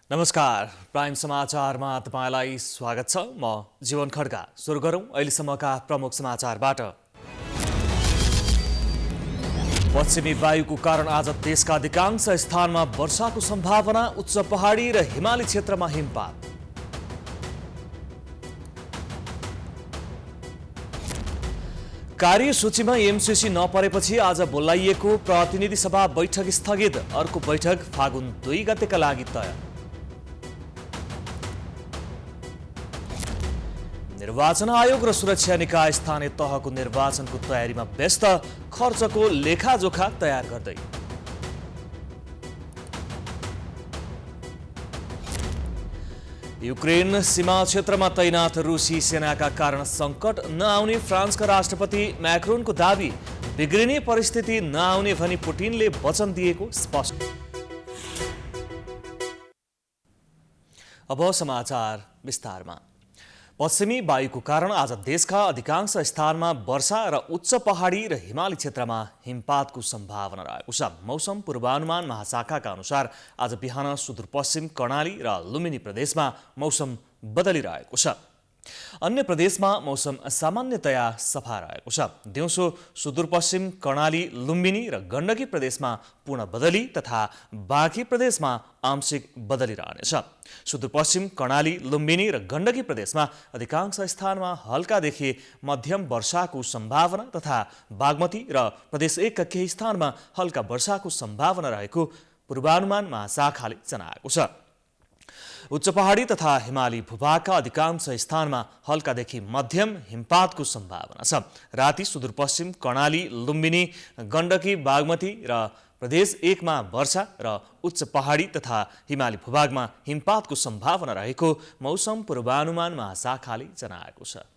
नमस्कार, प्राइम समाचारमा तपाईलाई स्वागत छ। म जीवन खड्का। सुरु गरौं अहिलेसम्मका प्रमुख समाचारबाट। पश्चिमी वायुको कारण आज देशका अधिकांश स्थानमा वर्षाको सम्भावना, उच्च पहाडी र हिमाली क्षेत्रमा हिमपात। कार्यसूचीमा एमसीसी नपरेपछि आज बोलाइएको प्रतिनिधि सभा बैठक स्थगित। अर्को बैठक फागुन 2 गतेका लागि तय। निर्वाचन आयोग र सुरक्षा निकाय स्थानीय तहको निर्वाचनको तयारीमा व्यस्त, खर्चको लेखाजोखा तयार गर्दै। युक्रेन सीमा क्षेत्रमा तैनात रुसी सेनाका कारण सङ्कट नआउने फ्रान्सका राष्ट्रपति म्याक्रोनको दाबी। बिग्रिने परिस्थिति नआउने भनी पुटिनले वचन दिएको स्पष्ट। अब समाचार विस्तारमा। पश्चिमी वायुको कारण आज देशका अधिकांश स्थानमा वर्षा र उच्च पहाडी र हिमाली क्षेत्रमा हिमपातको सम्भावना रहेको छ। मौसम पूर्वानुमान महाशाखाका अनुसार आज बिहान सुदूरपश्चिम कर्णाली र लुम्बिनी प्रदेशमा मौसम बदलिरहेको छ। अन्य प्रदेशमा मौसम सामान्यतया सफा रहेको छ। दिउँसो सुदूरपश्चिम कर्णाली, लुम्बिनी र गण्डकी प्रदेशमा पूर्ण बदली तथा बाँकी प्रदेशमा आंशिक बदली रहनेछ। सुदूरपश्चिम कर्णाली, लुम्बिनी र गण्डकी प्रदेशमा अधिकांश स्थानमा हल्कादेखि मध्यम वर्षाको सम्भावना तथा बागमती र प्रदेश 1 का केही स्थानमा हल्का वर्षाको सम्भावना रहेको पूर्वानुमान महाशाखाले जनाएको छ। उच्च पहाडी तथा हिमाली भूभागका अधिकांश स्थानमा हल्कादेखि मध्यम हिमपातको सम्भावना छ। राति सुदूरपश्चिम कर्णाली, लुम्बिनी, गण्डकी, बागमती र प्रदेश 1 मा वर्षा र उच्च पहाडी तथा हिमाली भूभागमा हिमपातको सम्भावना रहेको मौसम पूर्वानुमान महाशाखाले जनाएको छ।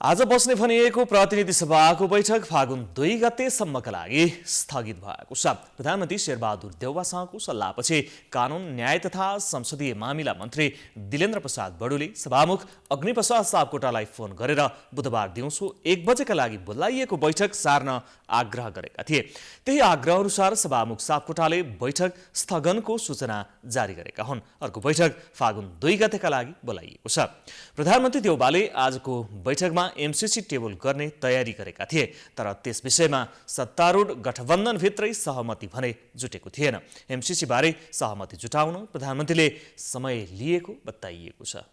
आज बस्ने भनिएको प्रतिनिधि सभाको बैठक फागुन 2 गतेसम्मका लागि स्थगित भएको छ। प्रधानमन्त्री शेरबहादुर देउवासँगको सल्लाहपछि कानुन, न्याय तथा संसदीय मामिला मन्त्री दिलेन्द्र प्रसाद बडुले सभामुख अग्निप्रसाद सापकोटालाई फोन गरेर बुधबार दिउँसो 1 बजेका लागि बोलाइएको बैठक सार्न आग्रह गरेका थिए। त्यही आग्रह अनुसार सभामुख सापकोटाले बैठक स्थगनको सूचना जारी गरेका हुन्। अर्को बैठक फागुन 2 गतेका लागि बोलाइएको छ। प्रधानमन्त्री देउवाले आजको बैठकमा एमसीसी टेबल गर्ने तयारी गरेका थिए, तर त्यस विषयमा सत्तारूढ गठबन्धनभित्रै सहमति भने जुटेको थिएन। एमसीसी बारे सहमति जुटाउन प्रधानमन्त्रीले समय लिएको बताइएको छ।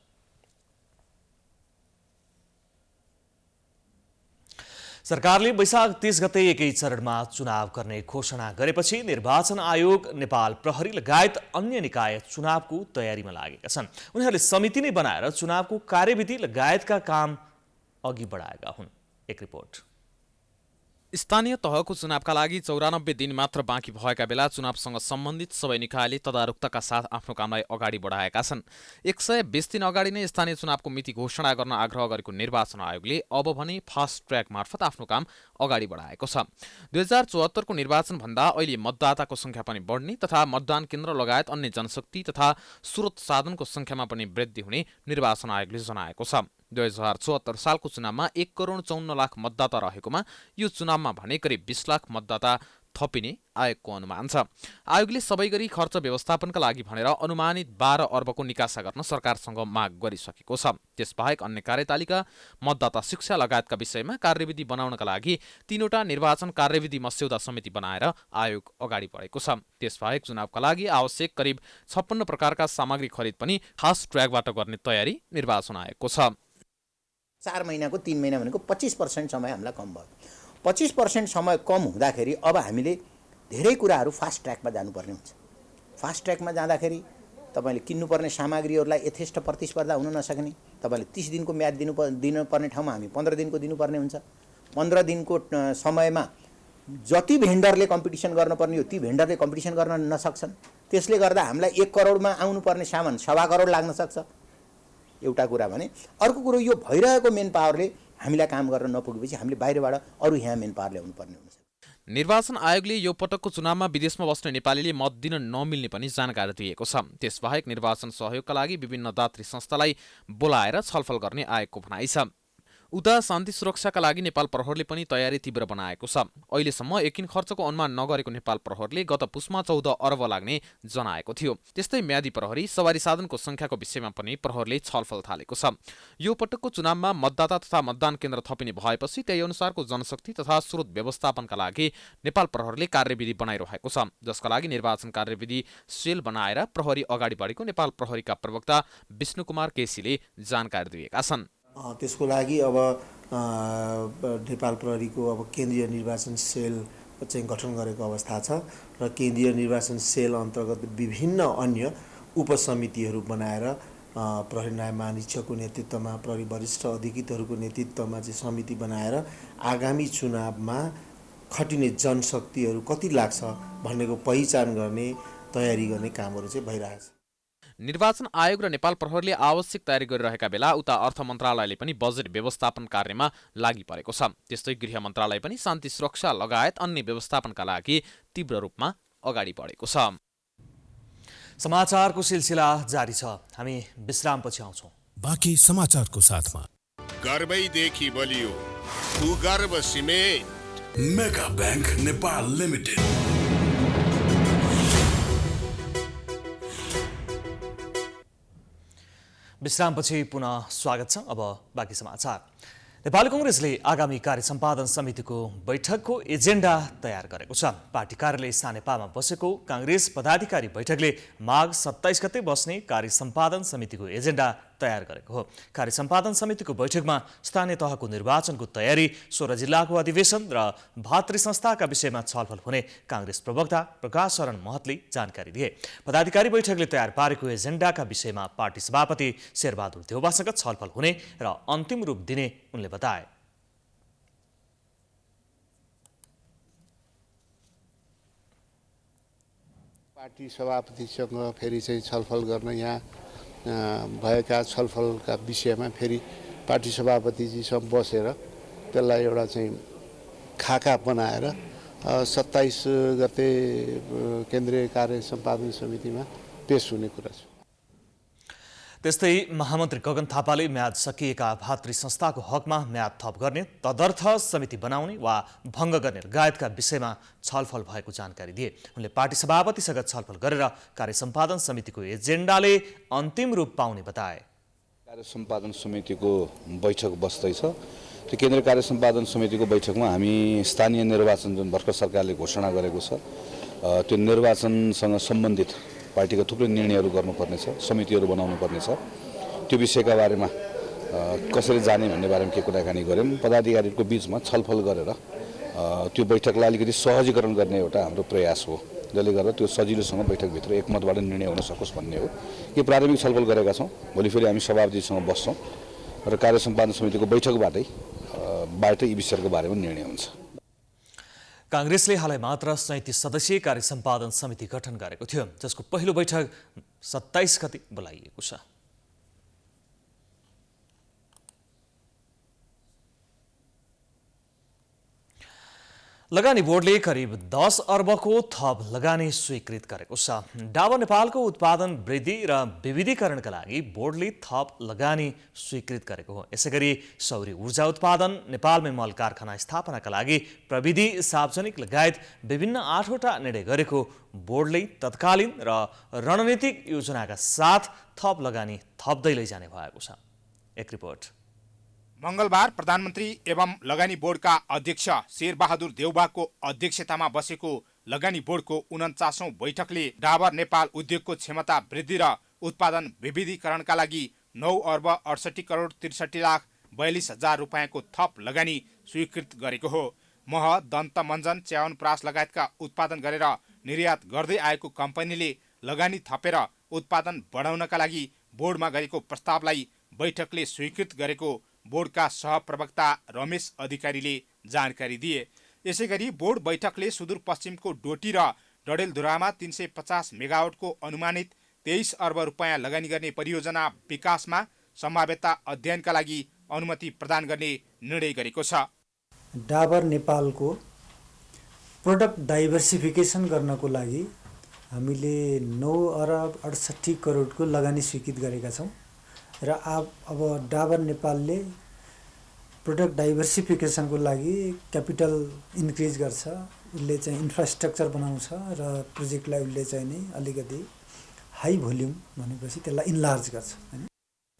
सरकारले वैशाख 30 गते एकै चरणमा चुनाव गर्ने घोषणा गरेपछि निर्वाचन आयोग, नेपाल प्रहरी लगायत अन्य निकाय चुनावको तयारीमा लागेका छन्। उनीहरूले समिति नै बनाएर चुनावको कार्यविधि लगायतका काम अघि बढाएका हुन्। एक रिपोर्ट। स्थानीय तहको चुनावका लागि 94 दिन मात्र बाँकी भएका बेला चुनावसँग सम्बन्धित सबै निकायले तदारुकताका साथ आफ्नो कामलाई अगाडि बढाएका छन्। 120 दिन अगाडि नै स्थानीय चुनावको मिति घोषणा गर्न आग्रह गरेको निर्वाचन आयोगले अब भने फास्ट ट्र्याक मार्फत आफ्नो काम अगाडि बढाएको छ। 2074 को निर्वाचन भन्दा अहिले मतदाताको संख्या पनि बढ्ने तथा मतदान केन्द्र लगायत अन्य जनशक्ति तथा स्रोत साधनको संख्यामा पनि वृद्धि हुने निर्वाचन आयोगले जनाएको छ। 2074 सालको चुनावमा 1,54,00,000 मतदाता रहेकोमा यो चुनावमा भने करिब 20 लाख मतदाता थपिने आयोगको अनुमान छ। आयोगले सबै गरी खर्च व्यवस्थापनका लागि भनेर अनुमानित 12 अर्बको निकासा गर्न सरकारसँग माग गरिसकेको छ। त्यसबाहेक अन्य कार्यतालिका, मतदाता शिक्षा लगायतका विषयमा कार्यविधि बनाउनका लागि 3वटा निर्वाचन कार्यविधि मस्यौदा समिति बनाएर आयोग अगाडि बढेको छ। त्यसबाहेक चुनावका लागि आवश्यक करिब 56 प्रकारका सामग्री खरिद पनि फास्ट ट्र्याकबाट गर्ने तयारी निर्वाचन आयोगको छ। 4 महिनाको 3 महिना भनेको 25% समय हामीलाई कम भयो। 25% समय कम हुँदाखेरि अब हामीले धेरै कुराहरू फास्ट ट्र्याकमा जानुपर्ने हुन्छ। फास्ट ट्र्याकमा जाँदाखेरि तपाईँले किन्नुपर्ने सामग्रीहरूलाई यथेष्ट प्रतिस्पर्धा हुन नसक्ने, तपाईँले 30 दिनको म्याद दिनुपर्ने ठाउँमा हामी 15 दिनको दिनुपर्ने हुन्छ। 15 दिनको समयमा जति भेन्डरले कम्पिटिसन गर्नुपर्ने हो ती भेन्डरले कम्पिटिसन गर्न नसक्छन्। त्यसले गर्दा हामीलाई 1 करोडमा आउनुपर्ने सामान 1.25 करोड लाग्न सक्छ। एउटा कुरा भने अर्को कुरो यो भइरहेको मेन पावरले हामीलाई काम गर्न नपुगेपछि हामीले बाहिरबाट अरू यहाँ मेन पावर ल्याउनु पर्ने हुन्छ। निर्वाचन आयोगले यो पटकको चुनावमा विदेशमा बस्ने नेपालीले मत दिन नमिल्ने पनि जानकारी दिएको छ। त्यसबाहेक निर्वाचन सहयोगका लागि विभिन्न दात्री संस्थालाई बोलाएर छलफल गर्ने आयोगको भनाइ छ। उता शान्ति सुरक्षाका लागि नेपाल प्रहरले पनि तयारी तीव्र बनाएको छ। अहिलेसम्म एकिन खर्चको अनुमान नगरेको नेपाल प्रहरले गत पुसमा 14 अर्ब लाग्ने जनाएको थियो। त्यस्तै म्यादी प्रहरी सवारी साधनको संख्याको विषयमा पनि प्रहरले छलफल थालेको छ। यो पटकको चुनावमा मतदाता तथा मतदान केन्द्र थपिने भएपछि त्यही अनुसारको जनशक्ति तथा स्रोत व्यवस्थापनका लागि नेपाल प्रहरले कार्यविधि बनाइरहेको छ, जसका लागि निर्वाचन कार्यविधि सेल बनाएर प्रहरी अगाडि बढेको नेपाल प्रहरीका प्रवक्ता विष्णुकुमार केसीले जानकारी दिएका छन्। त्यसको लागि अब नेपाल प्रहरीको अब केन्द्रीय निर्वाचन सेल चाहिँ गठन गरेको अवस्था छ र केन्द्रीय निर्वाचन सेल अन्तर्गत विभिन्न अन्य उपसमितिहरू बनाएर प्रहरी न्याय महानिरीक्षकको नेतृत्वमा प्रहरी वरिष्ठ अधिकृतहरूको नेतृत्वमा चाहिँ समिति बनाएर आगामी चुनावमा खटिने जनशक्तिहरू कति लाग्छ भन्नेको पहिचान गर्ने तयारी गर्ने कामहरू चाहिँ भइरहेको छ। निर्वाचन आयोग र नेपाल प्रहरीले आवश्यक तयारी गरिरहेका बेला उता अर्थ मन्त्रालयले पनि बजेट व्यवस्थापन कार्यमा लागि परेको छ। त्यस्तै गृह मन्त्रालय पनि शान्ति सुरक्षा लगायत अन्य व्यवस्थापनका लागि तीव्र रूपमा अगाडि बढेको छ। समाचारको सिलसिला जारी छ। हामी विश्रामपछि आउँछौँ। बाँकी समाचारको साथमा गर्वैदेखि बलियो भूगर्भ cement mega bank Nepal limited. विश्रामपछि पुनः स्वागत छ। अब बाँकी समाचार। नेपाली कांग्रेसले आगामी कार्य सम्पादन समितिको बैठकको एजेन्डा तयार गरेको छ। पार्टी कार्यालय सानेपामा बसेको कांग्रेस पदाधिकारी बैठकले माघ 27 गते बस्ने कार्य सम्पादन समितिको एजेन्डा तयार गरेको हो। कार्य सम्पादन समितिको बैठकमा स्थानीय तहको निर्वाचनको तयारी, 16 जिल्लाको अधिवेशन र भातृ संस्थाका विषयमा छलफल हुने कांग्रेस प्रवक्ता प्रकाश शरण महतले जानकारी दिए। पदाधिकारी बैठकले तयार पारेको एजेन्डाका विषयमा पार्टी सभापति शेरबहादुर देउवासँग छलफल हुने र अन्तिम रूप दिने उनले बताए। पार्टी सभापतिसँग फेरि चाहिँ छलफल गर्न यहाँ भएका छलफलका विषयमा फेरि पार्टी सभापतिजीसँग बसेर त्यसलाई एउटा चाहिँ खाका बनाएर 27 गते केन्द्रीय कार्य सम्पादन समितिमा पेश हुने कुरा छ। त्यस्तै महामन्त्री गगन थापाले म्याद सकिएका भातृ संस्थाको हकमा म्याद थप गर्ने, तदर्थ समिति बनाउने वा भङ्ग गर्ने लगायतका विषयमा छलफल भएको जानकारी दिए। उनले पार्टी सभापतिसँग छलफल गरेर कार्य सम्पादन समितिको एजेन्डाले अन्तिम रूप पाउने बताए। कार्य सम्पादन समितिको बैठक बस्दैछ। त्यो केन्द्रीय कार्य सम्पादन समितिको बैठकमा हामी स्थानीय निर्वाचन जुन भर्खर सरकारले घोषणा गरेको छ त्यो निर्वाचनसँग सम्बन्धित पार्टीका थुप्रै निर्णयहरू गर्नुपर्नेछ, समितिहरू बनाउनु पर्नेछ। त्यो विषयका बारेमा कसरी जाने भन्ने बारेमा के कुराकानी गऱ्यौँ। पदाधिकारीहरूको बिचमा छलफल गरेर त्यो बैठकलाई अलिकति सहजीकरण गर्ने एउटा हाम्रो प्रयास हो, जसले गर्दा त्यो सजिलोसँग बैठकभित्र एकमतबाट निर्णय हुन सकोस् भन्ने हो। यो प्रारम्भिक छलफल गरेका छौँ। भोलि फेरि हामी सभापतिसँग बस्छौँ र कार्य सम्पादन समितिको बैठकबाटै यी विषयहरूको बारेमा निर्णय हुन्छ। कांग्रेसले हालै मात्र 37 सदस्यीय कार्य सम्पादन समिति गठन गरेको थियो, जसको पहिलो बैठक 27 गते बोलाइएको छ। लगानी बोर्डले करिब 10 अर्बको थप लगानी स्वीकृत गरेको छ। डाबर नेपालको उत्पादन वृद्धि र विविधीकरणका लागि बोर्डले थप लगानी स्वीकृत गरेको हो। यसैगरी सौर्य ऊर्जा उत्पादन, नेपालमै मल कारखाना स्थापनाका लागि प्रविधि सार्वजनिक लगायत विभिन्न 8वटा निर्णय गरेको बोर्डले तत्कालीन र रणनीतिक योजनाका साथ थप लगानी थप्दै लैजाने भएको छ। एक रिपोर्ट। मंगलबार प्रधानमन्त्री एवं लगानी बोर्डका अध्यक्ष शेरबहादुर देउवाको अध्यक्षतामा बसेको लगानी बोर्डको 49औं बैठकले डाबर नेपाल उद्योगको क्षमता वृद्धि र उत्पादन विविधीकरणका लागि 9 अर्ब 68 करोड 63 लाख 42 हजार रुपैयाँको थप लगानी स्वीकृत गरेको हो। मह, दन्त मञ्जन, च्यावनप्रास लगायतका उत्पादन गरेर निर्यात गर्दै आएको कम्पनीले लगानी थपेर उत्पादन बढाउनका लागि बोर्डमा गरेको प्रस्तावलाई बैठकले स्वीकृत गरेको बोर्डका सहप्रवक्ता रमेश अधिकारीले जानकारी दिए। यसैगरी बोर्ड बैठकले सुदूरपश्चिमको डोटी र डडेलधुरामा 350 मेगावाटको अनुमानित 23 अर्ब रुपैयाँ लगानी गर्ने परियोजना विकासमा सम्भाव्यता अध्ययनका लागि अनुमति प्रदान गर्ने निर्णय गरेको छ। डाबर नेपालको प्रोडक्ट डाइभर्सिफिकेसन गर्नको लागि हामीले 9 अर्ब 68 करोडको लगानी स्वीकृत गरेका छौँ र अब डाबर नेपालले प्रोडक्ट डाइभर्सिफिकेसनको लागि क्यापिटल इन्क्रिज गर्छ, उसले चाहिँ इन्फ्रास्ट्रक्चर बनाउँछ र प्रोजेक्टलाई उसले चाहिँ नि अलिकति हाई भोल्युम भनेपछि त्यसलाई इन्लार्ज गर्छ हैन।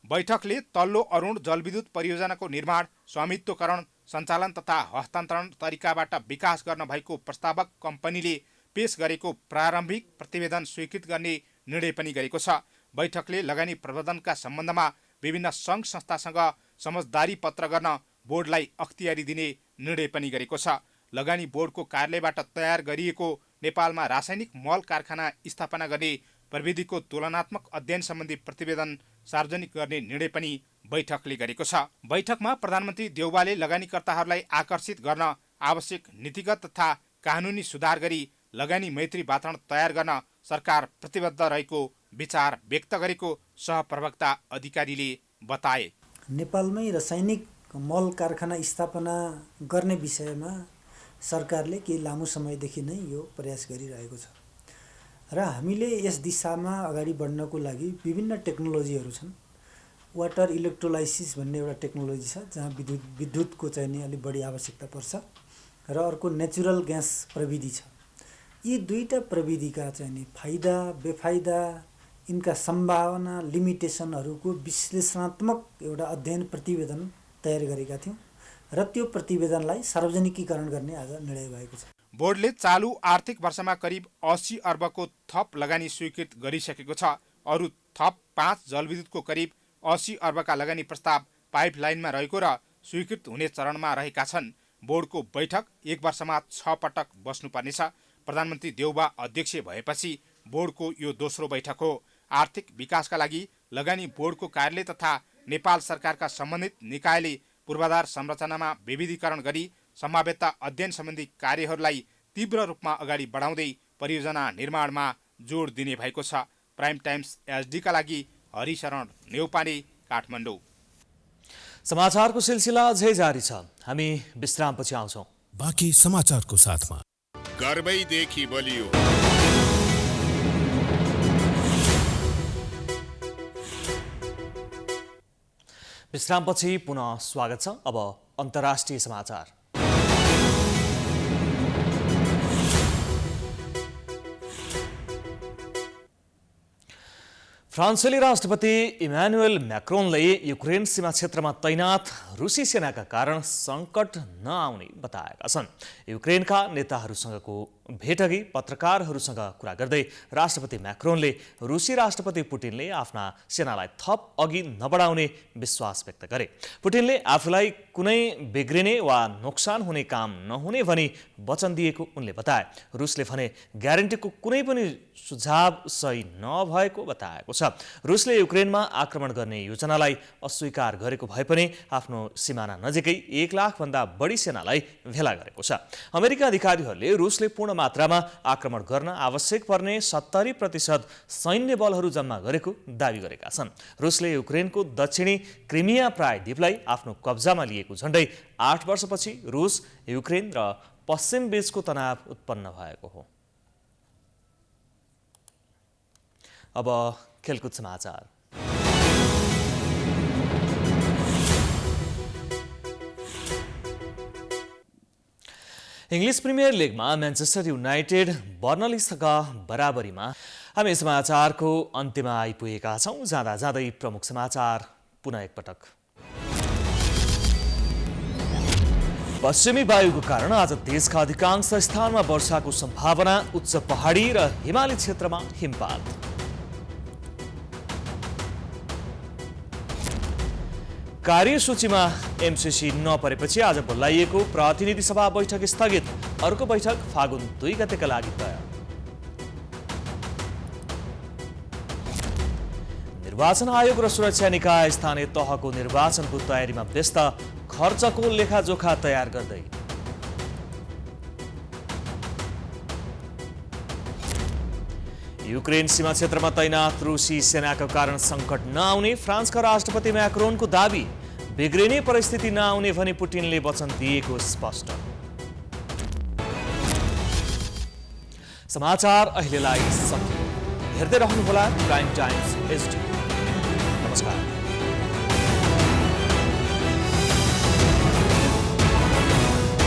बैठकले तल्लो अरुण जलविद्युत परियोजनाको निर्माण, स्वामित्वकरण, सञ्चालन तथा हस्तान्तरण तरिकाबाट विकास गर्न भएको प्रस्तावक कम्पनीले पेश गरेको प्रारम्भिक प्रतिवेदन स्वीकृत गर्ने निर्णय पनि गरेको छ। बैठकले लगानी प्रबन्धनका सम्बन्धमा विभिन्न सङ्घ संस्थासँग समझदारी पत्र गर्न बोर्डलाई अख्तियारी दिने निर्णय पनि गरेको छ। लगानी बोर्डको कार्यालयबाट तयार गरिएको नेपालमा रासायनिक मल कारखाना स्थापना गर्ने प्रविधिको तुलनात्मक अध्ययन सम्बन्धी प्रतिवेदन सार्वजनिक गर्ने निर्णय पनि बैठकले गरेको छ। बैठकमा प्रधानमन्त्री देउवाले लगानीकर्ताहरूलाई आकर्षित गर्न आवश्यक नीतिगत तथा कानुनी सुधार गरी लगानी मैत्री वातावरण तयार गर्न सरकार प्रतिबद्ध रहेको विचार व्यक्त गरेको सहप्रवक्ता अधिकारीले बताए। नेपालमै रासायनिक मल कारखाना स्थापना गर्ने विषयमा सरकारले केही लामो समयदेखि नै यो प्रयास गरिरहेको छ र हामीले यस दिशामा अगाडि बढ्नको लागि विभिन्न टेक्नोलोजीहरू छन्। वाटर इलेक्ट्रोलाइसिस भन्ने एउटा टेक्नोलोजी छ जहाँ विद्युतको चाहिँ नि अलिक बढी आवश्यकता पर्छ र अर्को नेचुरल ग्यास प्रविधि छ। यी दुईटा प्रविधिका चाहिँ नि फाइदा बेफाइदा, इनका सम्भावना, लिमिटेसनहरूको विश्लेषणात्मक एउटा अध्ययन प्रतिवेदन तयार गरेका थियौँ र त्यो प्रतिवेदनलाई सार्वजनिकीकरण गर्ने आज निर्णय भएको छ। बोर्डले चालु आर्थिक वर्षमा करिब 80 अर्बको थप लगानी स्वीकृत गरिसकेको छ। अरू थप 5 जलविद्युतको करिब 80 अर्बका लगानी प्रस्ताव पाइपलाइनमा रहेको र स्वीकृत हुने चरणमा रहेका छन्। बोर्डको बैठक 1 वर्षमा 6 पटक बस्नुपर्नेछ। प्रधानमन्त्री देउबा अध्यक्ष भएपछि बोर्डको यो दोस्रो बैठक हो। आर्थिक विकासका लागि लगानी बोर्डको कार्यालय तथा नेपाल सरकारका सम्बन्धित निकायले पूर्वाधार संरचनामा विविधीकरण गरी सम्भाव्यता अध्ययन सम्बन्धी कार्यहरूलाई तीव्र रूपमा अगाडि बढाउँदै परियोजना निर्माणमा जोड दिने भएको छ। प्राइम टाइम्स एचडीका लागि हरिशरण नेउपाने, काठमाडौँ। समाचारको सिलसिला अझै जारी छ। हामी विश्रामपछि आउँछौँ। बाँकी समाचारको साथमा गर्वैदेखि बलियो। विश्रामपछि पुनः स्वागत छ। अब अन्तर्राष्ट्रिय समाचार। फ्रान्सेली राष्ट्रपति इमानुएल म्याक्रोनले युक्रेन सीमा क्षेत्रमा तैनात रुसी सेनाका कारण सङ्कट नआउने बताएका छन्। युक्रेनका नेताहरूसँगको भेटअघि पत्रकारहरूसँग कुरा गर्दै राष्ट्रपति म्याक्रोनले रुसी राष्ट्रपति पुटिनले आफ्ना सेनालाई थप अघि नबढाउने विश्वास व्यक्त गरे। पुटिनले आफूलाई कुनै बिग्रिने वा नोक्सान हुने काम नहुने भनी वचन दिएको उनले बताए। रुसले भने ग्यारेन्टीको कुनै पनि सुझाव सही नभएको बताएको छ। रुसले युक्रेनमा आक्रमण गर्ने योजनालाई अस्वीकार गरेको भए पनि आफ्नो सिमाना नजिकै 1 लाखभन्दा बढी सेनालाई भेला गरेको छ। अमेरिका अधिकारीहरूले रुसले पूर्ण मात्रामा आक्रमण गर्न आवश्यक पर्ने 70% सैन्य बलहरू जम्मा गरेको दावी गरेका छन्। रुसले युक्रेनको दक्षिणी क्रिमिया प्रायद्वीपलाई आफ्नो कब्जामा लिएको झण्डै 8 वर्षपछि रुस, युक्रेन र पश्चिम बीचको तनाव उत्पन्न भएको हो। अब खेलकुद समाचार। इङ्ग्लिस प्रिमियर लिगमा म्यान्चेस्टर युनाइटेड बर्नलीसँग बराबरीमा। हामी समाचारको अन्त्यमा आइपुगेका छौँ। जाँदा जाँदै प्रमुख समाचार पुनः एकपटक। पश्चिमी वायुको कारण आज देशका अधिकांश स्थानमा वर्षाको सम्भावना, उच्च पहाडी र हिमाली क्षेत्रमा हिमपात। कार्यसूचीमा एमसीसी नपरेपछि आज बोलाइएको प्रतिनिधि सभा बैठक स्थगित। अर्को बैठक फागुन 2 गतेका लागि तय। निर्वाचन आयोग र सुरक्षा निकाय स्थानीय तहको निर्वाचनको तयारीमा व्यस्त, खर्चको लेखाजोखा तयार गर्दै। युक्रेन सीमा क्षेत्रमा तैनात रुसी सेनाको कारण सङ्कट नआउने फ्रान्सका राष्ट्रपति म्याक्रोनको दावी। बिग्रिने परिस्थिति नआउने भनी पुटिनले वचन दिएको स्पष्ट। समाचार अहिलेलाई सकियो। हेर्दै रहनुहोला प्राइम टाइम्स एचडी। नमस्कार।